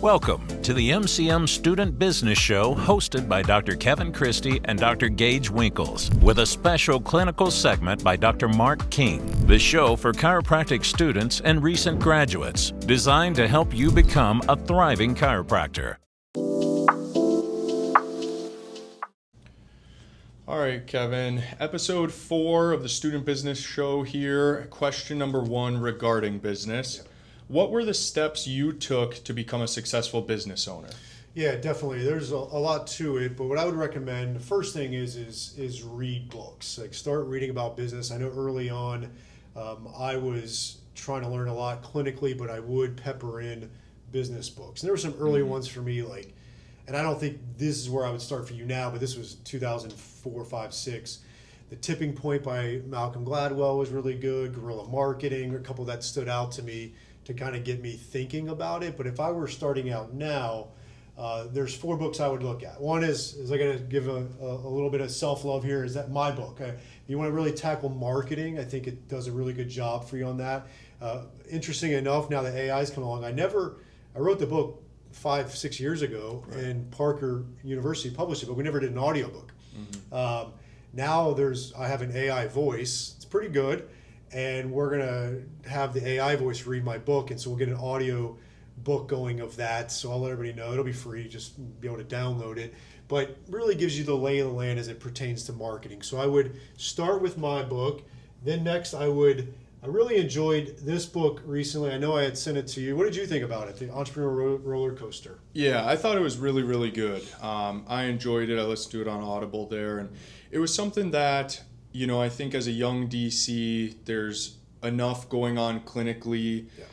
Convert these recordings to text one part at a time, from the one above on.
Welcome to the MCM Student Business Show hosted by Dr. Kevin Christie and Dr. Gage Winkles, with a special clinical segment by Dr. Mark King. The show for chiropractic students and recent graduates, designed to help you become a thriving chiropractor. All right, Kevin, episode 4 of the Student Business Show here. Question number 1 regarding business. What were the steps you took to become a successful business owner? Yeah, definitely. There's a lot to it, but what I would recommend, the first thing is read books. Like, start reading about business. I know early on I was trying to learn a lot clinically, but I would pepper in business books. And there were some early ones for me, like, and I don't think this is where I would start for you now, but this was 2004, 5, 6. The Tipping Point by Malcolm Gladwell was really good. Guerrilla Marketing, a couple that stood out to me to kind of get me thinking about it. But if I were starting out now, there's 4 books I would look at. One is I got to give a little bit of self-love here, is that my book. If you want to really tackle marketing, I think it does a really good job for you on that. Interesting enough, now that AI's come along, I wrote the book 5-6 years ago, right, and Parker University published it, but we never did an audiobook. Mm-hmm. Now I have an AI voice. It's pretty good. And we're going to have the AI voice read my book. And so we'll get an audio book going of that. So I'll let everybody know. It'll be free. Just be able to download it. But really gives you the lay of the land as it pertains to marketing. So I would start with my book. Then next I really enjoyed this book recently. I know I had sent it to you. What did you think about it, The Entrepreneur Roller Coaster? Yeah, I thought it was really, really good. I enjoyed it. I listened to it on Audible there. And it was something that, you know, I think as a young DC, there's enough going on clinically, yeah,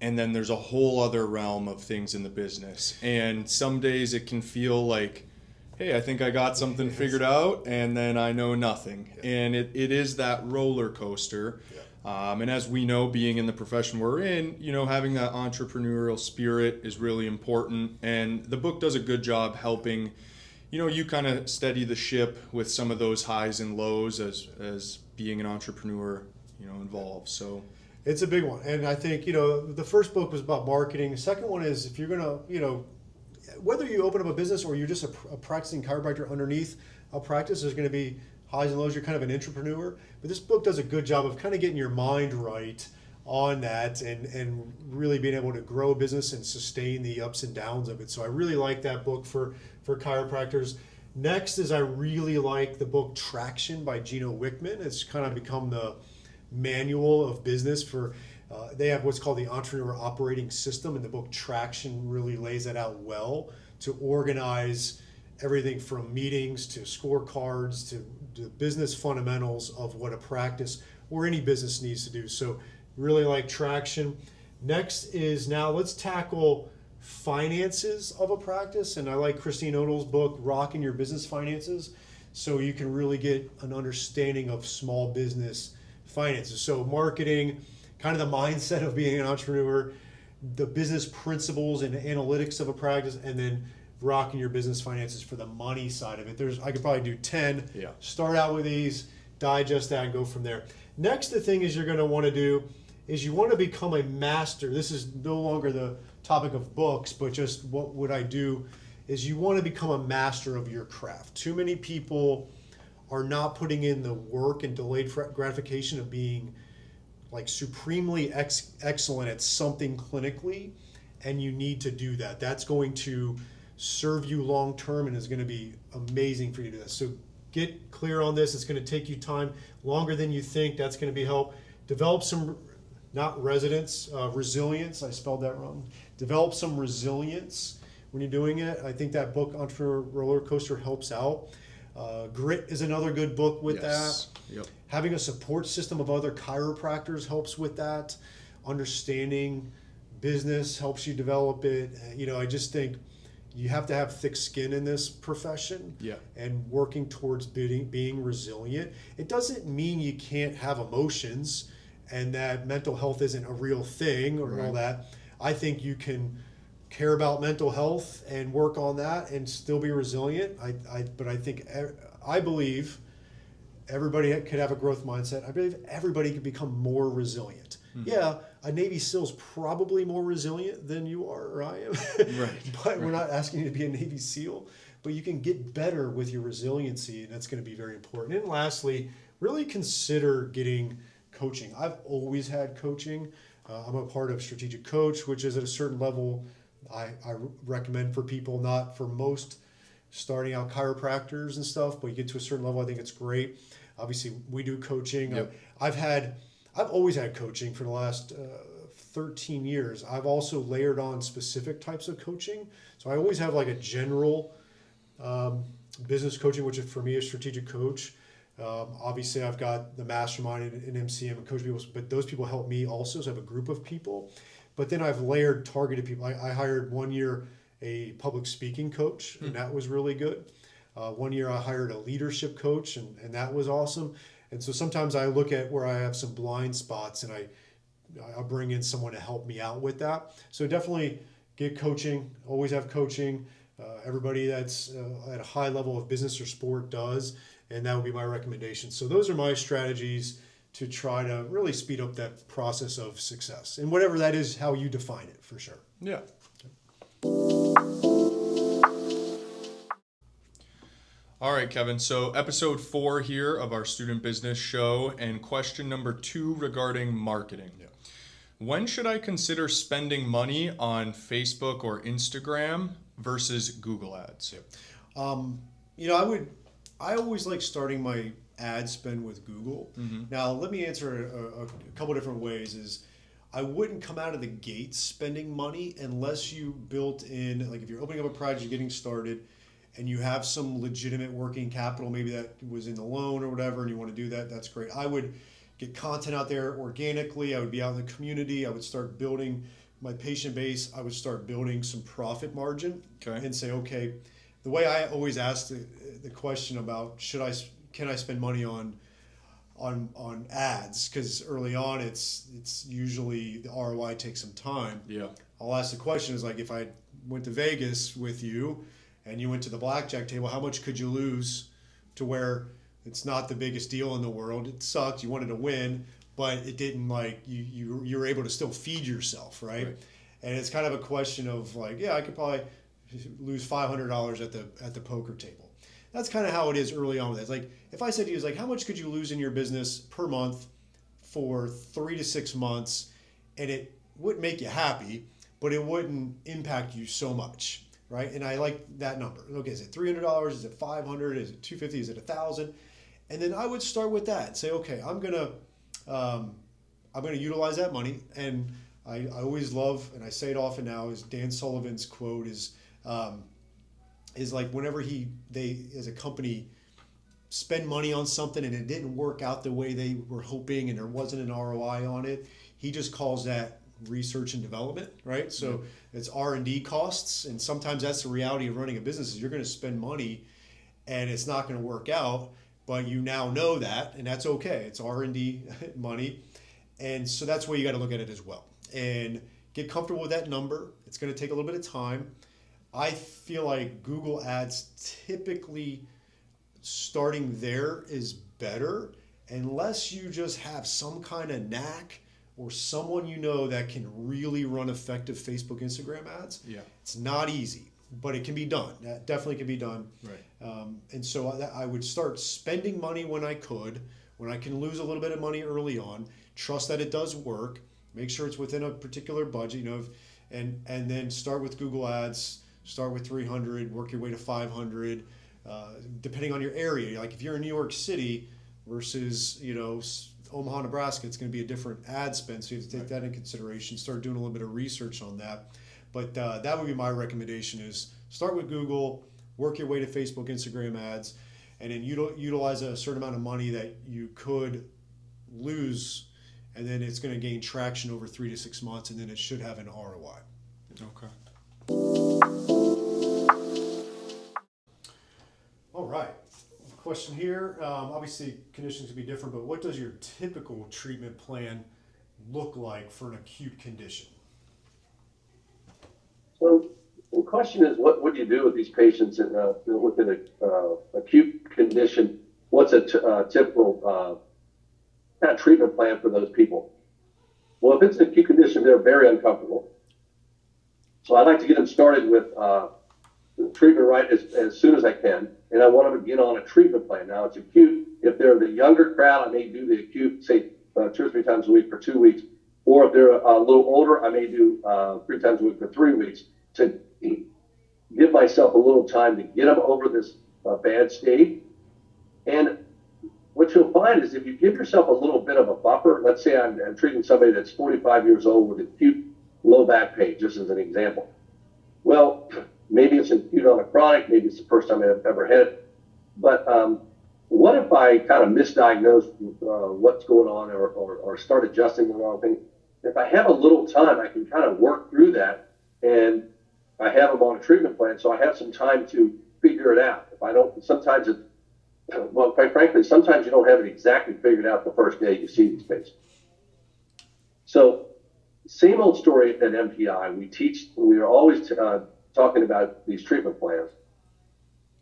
and then there's a whole other realm of things in the business. And some days it can feel like, hey, I think I got something figured out, and then I know nothing. Yeah. And it is that roller coaster. Yeah. And as we know, being in the profession we're in, you know, having that entrepreneurial spirit is really important. And the book does a good job helping, you know, you kind of steady the ship with some of those highs and lows as being an entrepreneur, you know, involves. So it's a big one. And I think, you know, the first book was about marketing. The second one is, if you're going to, you know, whether you open up a business or you're just a practicing chiropractor underneath a practice, there's going to be highs and lows. You're kind of an entrepreneur. But this book does a good job of kind of getting your mind right on that and really being able to grow a business and sustain the ups and downs of it. So I really like that book for chiropractors. Next is, I really like the book Traction by Gino Wickman. It's kind of become the manual of business for, they have what's called the Entrepreneur Operating System, and the book Traction really lays that out well to organize everything from meetings to scorecards to the business fundamentals of what a practice or any business needs to do. So really like Traction. Next is, now let's tackle finances of a practice, and I like Christine Odell's book Rocking Your Business Finances, so you can really get an understanding of small business finances. So marketing, kind of the mindset of being an entrepreneur, the business principles and analytics of a practice, and then rocking your business finances for the money side of it. I could probably do 10. Yeah. Start out with these, digest that, and go from there. Next, the thing is you're going to want to do is you want to become a master. This is no longer the topic of books, but just what would I do is you want to become a master of your craft. Too many people are not putting in the work and delayed gratification of being like supremely excellent at something clinically, and you need to do that. That's going to serve you long term and is going to be amazing for you to do that. So get clear on this. It's going to take you time, longer than you think. That's going to be help. Develop some, not resilience, resilience. I spelled that wrong. Develop some resilience when you're doing it. I think that book, Entrepreneur Roller Coaster, helps out. Grit is another good book with that. Yep. Having a support system of other chiropractors helps with that. Understanding business helps you develop it. You know, I just think you have to have thick skin in this profession, yeah, and working towards being resilient. It doesn't mean you can't have emotions and that mental health isn't a real thing or all that. I think you can care about mental health and work on that and still be resilient. But I believe everybody could have a growth mindset. I believe everybody could become more resilient. Mm-hmm. Yeah, a Navy SEAL's probably more resilient than you are or I am. Right. But we're not asking you to be a Navy SEAL. But you can get better with your resiliency, and that's going to be very important. And lastly, really consider getting coaching. I've always had coaching. I'm a part of Strategic Coach, which is at a certain level I recommend for people, not for most starting out chiropractors and stuff, but you get to a certain level, I think it's great. Obviously, we do coaching. Yep. I've always had coaching for the last 13 years. I've also layered on specific types of coaching. So I always have like a general business coaching, which is for me a strategic coach. Obviously, I've got the mastermind in MCM and coach people, but those people help me also. So I have a group of people. But then I've layered targeted people. I hired 1 year a public speaking coach, and that was really good. 1 year I hired a leadership coach, and that was awesome. And so sometimes I look at where I have some blind spots, and I'll bring in someone to help me out with that. So definitely get coaching. Always have coaching. Everybody that's at a high level of business or sport does, and that would be my recommendation. So those are my strategies to try to really speed up that process of success, and whatever that is, how you define it, for sure. Yeah. All right, Kevin. So episode 4 here of our student business show, and question number 2 regarding marketing. Yeah. When should I consider spending money on Facebook or Instagram versus Google ads? I always like starting my ad spend with Google. Mm-hmm. Now, let me answer a couple different ways. Is I wouldn't come out of the gate spending money unless you built in, like if you're opening up a project, you're getting started, and you have some legitimate working capital, maybe that was in the loan or whatever, and you want to do that, that's great. I would get content out there organically. I would be out in the community. I would start building my patient base. I would start building some profit margin, okay, and say, okay, the way I always ask the question about can I spend money on ads, because early on it's usually the ROI takes some time. Yeah. I'll ask the question is like, if I went to Vegas with you and you went to the blackjack table, how much could you lose to where it's not the biggest deal in the world? It sucked. You wanted to win, but it didn't, like you were able to still feed yourself, right? And it's kind of a question of like, yeah, I could probably lose $500 at the poker table. That's kind of how it is early on with it. It's like, if I said to you, it's like, how much could you lose in your business per month for 3 to 6 months, and it wouldn't make you happy, but it wouldn't impact you so much, right? And I like that number. Okay, is it $300? Is it $500? Is it $250? Is it $1,000? And then I would start with that. Say, okay, I'm gonna utilize that money. And I always love, and I say it often now, is Dan Sullivan's quote is like, whenever they as a company spend money on something and it didn't work out the way they were hoping and there wasn't an ROI on it, he just calls that research and development, right? So it's R&D costs, and sometimes that's the reality of running a business, is you're going to spend money and it's not going to work out, but you now know that, and that's okay. It's R&D money, and so that's where you got to look at it as well and get comfortable with that number. It's going to take a little bit of time. I feel like Google ads, typically starting there is better, unless you just have some kind of knack or someone you know that can really run effective Facebook, Instagram ads. Yeah, it's not easy, but it can be done. That definitely can be done. Right. And so I would start spending money when I can lose a little bit of money early on, trust that it does work, make sure it's within a particular budget, and then start with Google ads. Start with 300, work your way to 500, depending on your area. Like if you're in New York City versus Omaha, Nebraska, it's going to be a different ad spend, so you have to take that in consideration. Start doing a little bit of research on that. But that would be my recommendation: is start with Google, work your way to Facebook, Instagram ads, and then utilize a certain amount of money that you could lose, and then it's going to gain traction over 3 to 6 months, and then it should have an ROI. Okay. All right. Question here. Obviously, conditions can be different, but what does your typical treatment plan look like for an acute condition? So the question is, what would you do with these patients with an acute condition? What's a typical kind of treatment plan for those people? Well, if it's an acute condition, they're very uncomfortable. So I like to get them started with treatment right as soon as I can, and I want them to get on a treatment plan. Now, it's acute. If they're the younger crowd, I may do the acute, say, 2 or 3 times a week for 2 weeks. Or if they're a little older, I may do 3 times a week for 3 weeks to give myself a little time to get them over this bad state. And what you'll find is if you give yourself a little bit of a buffer, let's say I'm treating somebody that's 45 years old with acute low back pain, just as an example. Well, maybe it's acute on a chronic, maybe it's the first time I've ever had it. But what if I kind of misdiagnose what's going on or start adjusting the wrong thing? If I have a little time, I can kind of work through that, and I have them on a treatment plan, so I have some time to figure it out. If I don't, sometimes it's, well, quite frankly, sometimes you don't have it exactly figured out the first day you see these patients. So, same old story at MPI. We are always talking about these treatment plans.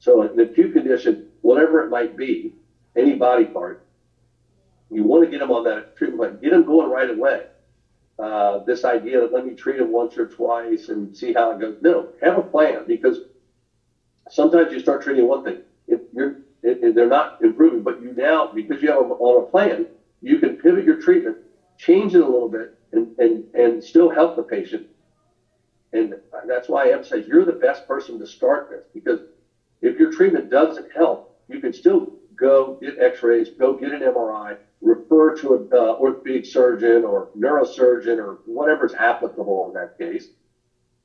So, an acute condition, whatever it might be, any body part, you want to get them on that treatment plan. Get them going right away. This idea that let me treat them once or twice and see how it goes. No, have a plan, because sometimes you start treating one thing. If they're not improving, but you now, because you have them on a plan, you can pivot your treatment, change it a little bit, and still help the patient. And that's why I emphasize you're the best person to start this, because if your treatment doesn't help, you can still go get x-rays, go get an MRI, refer to an orthopedic surgeon or neurosurgeon or whatever's applicable in that case.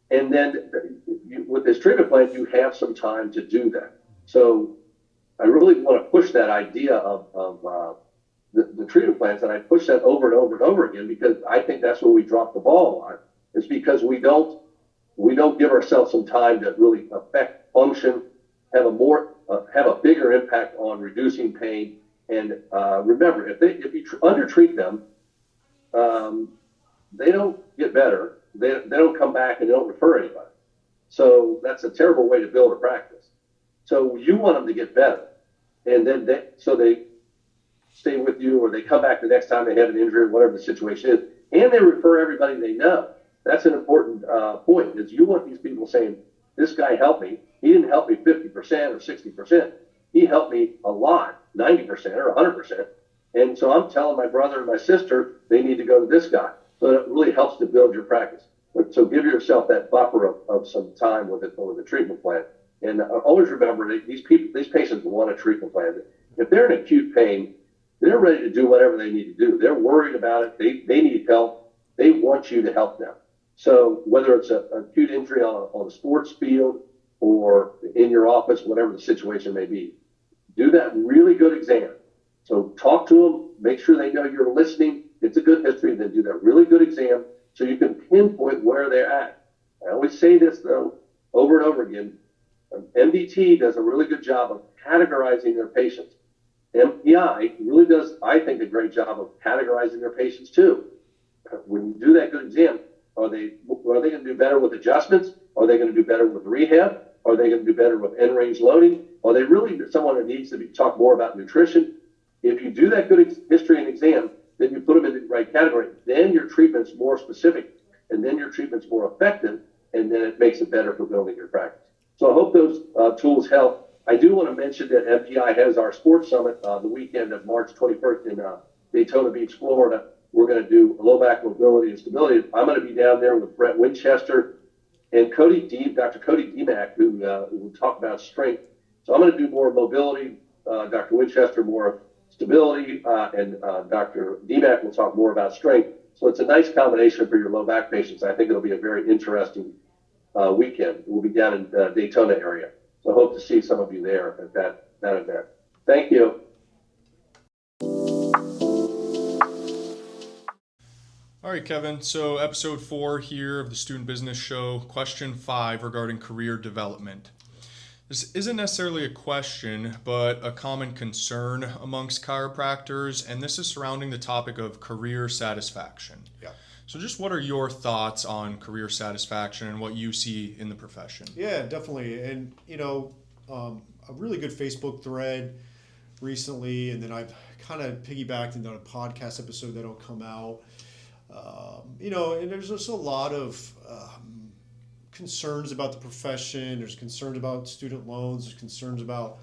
And then with this treatment plan, you have some time to do that. So I really want to push that idea of the treatment plans, and I push that over and over and over again, because I think that's where we drop the ball on. It's because we don't give ourselves some time to really affect function, have a bigger impact on reducing pain. And remember, if you undertreat them, they don't get better. They don't come back, and they don't refer anybody. So that's a terrible way to build a practice. So you want them to get better, and then they stay with you, or they come back the next time they have an injury, whatever the situation is, and they refer everybody they know. That's an important point, is you want these people saying, this guy helped me. He didn't help me 50% or 60%. He helped me a lot, 90% or 100%. And so I'm telling my brother and my sister they need to go to this guy. So it really helps to build your practice. So give yourself that buffer of some time with the treatment plan. And always remember that these patients want a treatment plan. If they're in acute pain, they're ready to do whatever they need to do. They're worried about it. They need help. They want you to help them. So whether it's an acute injury on a sports field or in your office, whatever the situation may be, do that really good exam. So talk to them, make sure they know you're listening. It's a good history, and then do that really good exam so you can pinpoint where they're at. I always say this, though, over and over again. MDT does a really good job of categorizing their patients. MPI really does, I think, a great job of categorizing their patients, too. When you do that good exam, are they going to do better with adjustments? Are they going to do better with rehab? Are they going to do better with end-range loading? Are they really someone that needs to talk more about nutrition? If you do that good history and exam, then you put them in the right category. Then your treatment's more specific, and then your treatment's more effective, and then it makes it better for building your practice. So I hope those tools help. I do want to mention that MPI has our sports summit the weekend of March 21st in Daytona Beach, Florida. We're going to do low back mobility and stability. I'm going to be down there with Brett Winchester and Dr. Cody Demack, who will talk about strength. So I'm going to do more mobility, Dr. Winchester more stability, and Dr. Demack will talk more about strength. So it's a nice combination for your low back patients. I think it'll be a very interesting weekend. We'll be down in the Daytona area. So I hope to see some of you there at that event. Thank you. All right, Kevin. So episode 4 here of the Student Business Show, question 5 regarding career development. This isn't necessarily a question, but a common concern amongst chiropractors, and this is surrounding the topic of career satisfaction. Yeah. So just what are your thoughts on career satisfaction and what you see in the profession? Yeah, definitely. And, a really good Facebook thread recently, and then I've kind of piggybacked and done a podcast episode that'll come out And there's just a lot of concerns about the profession. There's concerns about student loans. There's concerns about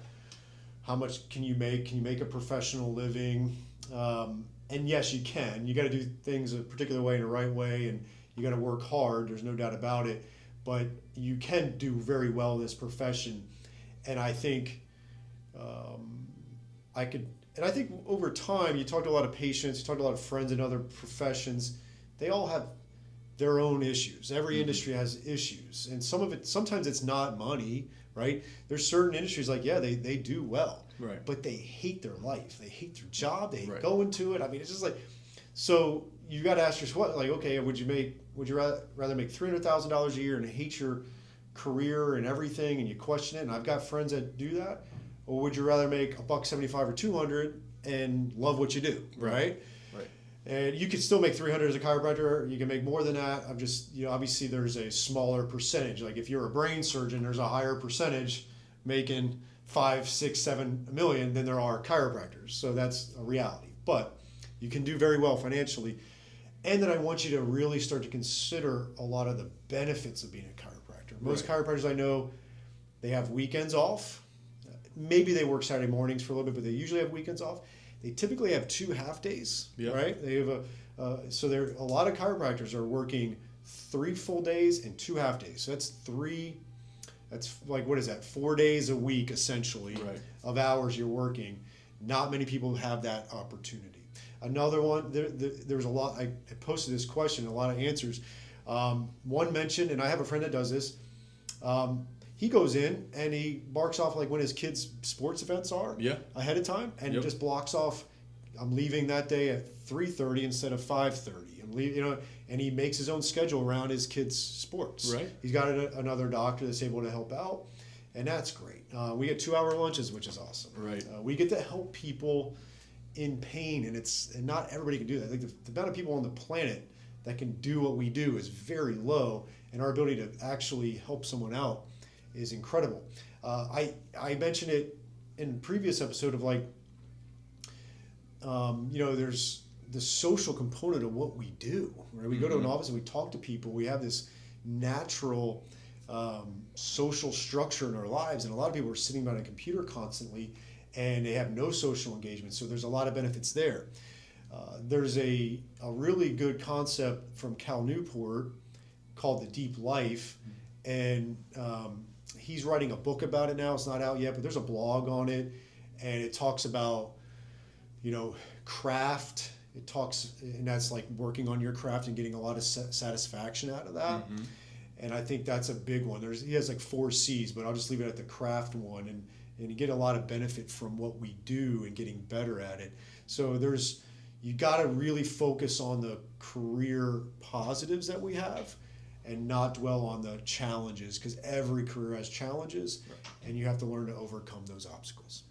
how much can you make? Can you make a professional living? And yes, you can. You got to do things a particular way in the right way, and you got to work hard. There's no doubt about it. But you can do very well in this profession, and I think I could. And I think over time, you talk to a lot of patients, you talk to a lot of friends in other professions. They all have their own issues. Every industry has issues, and sometimes it's not money, right? There's certain industries like they do well, Right. but they hate their life, they hate their job, they Right. go into it. I mean, it's just like, so you got to ask yourself, like, okay, would you rather make $300,000 a year and hate your career and everything, and you question it? And I've got friends that do that, or would you rather make $175 or $200 and love what you do, right? Right. And you can still make 300 as a chiropractor. You can make more than that. I'm just, obviously there's a smaller percentage. Like if you're a brain surgeon, there's a higher percentage making 5, 6, 7 million than there are chiropractors. So that's a reality. But you can do very well financially. And then I want you to really start to consider a lot of the benefits of being a chiropractor. Most chiropractors I know, they have weekends off. Maybe they work Saturday mornings for a little bit, but they usually have weekends off. They typically have 2 half days, right? They have a lot of chiropractors are working 3 full days and 2 half days. So that's like, what is that? 4 days a week, essentially, of hours you're working. Not many people have that opportunity. Another one, there's a lot, I posted this question, a lot of answers. One mentioned, and I have a friend that does this, he goes in and he marks off like when his kids' sports events are ahead of time, and just blocks off, I'm leaving that day at 3:30 instead of 5:30. I'm leaving, and he makes his own schedule around his kids' sports. Right. He's got another doctor that's able to help out, and that's great. We get 2-hour lunches, which is awesome. Right. We get to help people in pain, and not everybody can do that. Like the amount of people on the planet that can do what we do is very low, and our ability to actually help someone out is incredible. I mentioned it in a previous episode of like, there's the social component of what we do. Right? We go to an office and we talk to people. We have this natural social structure in our lives, and a lot of people are sitting behind a computer constantly, and they have no social engagement. So there's a lot of benefits there. There's a really good concept from Cal Newport called the Deep Life, and he's writing a book about it now. It's not out yet, but there's a blog on it, and it talks about, craft. It talks, and that's like working on your craft and getting a lot of satisfaction out of that. Mm-hmm. And I think that's a big one. He has like 4 C's, but I'll just leave it at the craft one, and you get a lot of benefit from what we do and getting better at it. So you got to really focus on the career positives that we have, and not dwell on the challenges, because every career has challenges, and you have to learn to overcome those obstacles.